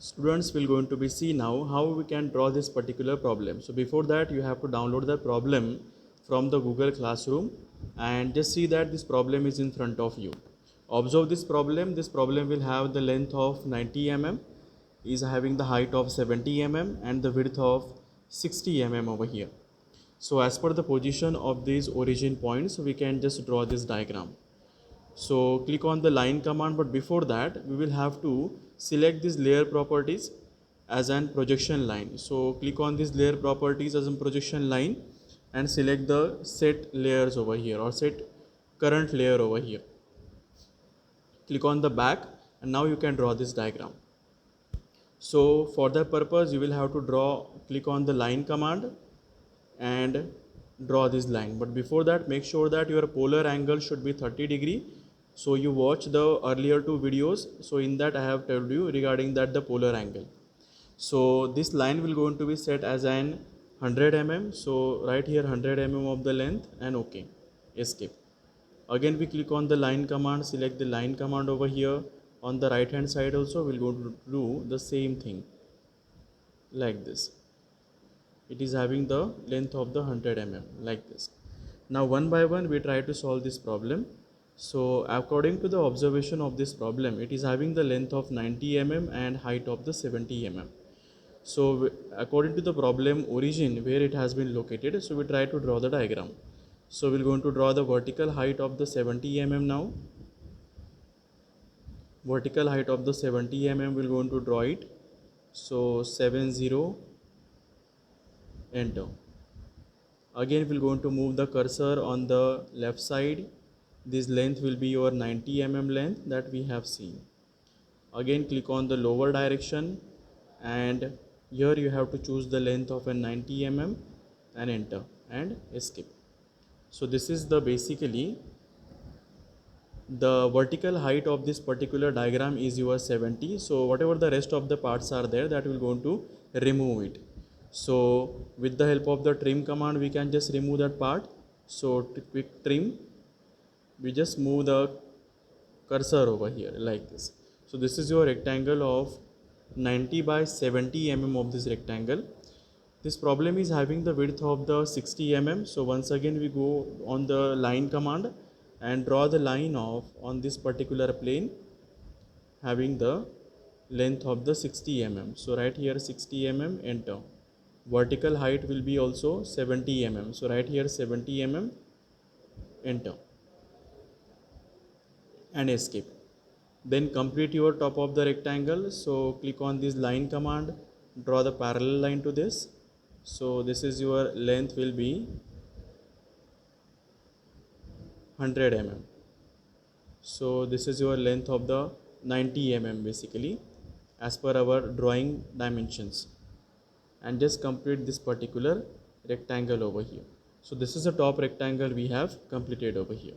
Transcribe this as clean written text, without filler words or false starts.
Students will going to be see now how we can draw this particular problem. So before that you have to download the problem from the Google Classroom and just see that this problem is in front of you. Observe this problem. This problem will have the length of 90 mm, is having the height of 70 mm and the width of 60 mm over here. So as per the position of these origin points, we can just draw this diagram. So click on the line command, but before that we will have to select this layer properties as an projection line. So click on this layer properties as a projection line and select the set layers over here or set current layer over here. Click on the back and now you can draw this diagram. So for that purpose you will have to click on the line command and draw this line. But before that, make sure that your polar angle should be 30°. So you watch the earlier two videos. So in that I have told you regarding that the polar angle. So this line will going to be set as an 100 mm. So right here 100 mm of the length and OK. Escape. Again we click on the line command, select the line command over here. On the right hand side also we'll go to do the same thing like this. It is having the length of the 100 mm like this. Now one by one we try to solve this problem. So according to the observation of this problem, it is having the length of 90 mm and height of the 70 mm. So according to the problem origin where it has been located, so we try to draw the diagram. So we're going to draw the vertical height of the 70 mm now. Vertical height of the 70 mm we're going to draw it. So 70, enter. Again we're going to move the cursor on the left side. This length will be your 90 mm length that we have seen. Again click on the lower direction and here you have to choose the length of a 90 mm and enter and escape. So this is the basically the vertical height of this particular diagram is your 70. So whatever the rest of the parts are there, that will going to remove it. So with the help of the trim command we can just remove that part. So to quick trim, we just move the cursor over here like this. So this is your rectangle of 90 by 70 mm of this rectangle. This problem is having the width of the 60 mm. So once again we go on the line command and draw the line of on this particular plane having the length of the 60 mm. So right here 60 mm, enter. Vertical height will be also 70 mm. So right here 70 mm, enter and escape. Then complete your top of the rectangle. So click on this line command, draw the parallel line to this. So this is your length will be 100 mm. So this is your length of the 90 mm basically as per our drawing dimensions, and just complete this particular rectangle over here. So this is the top rectangle we have completed over here.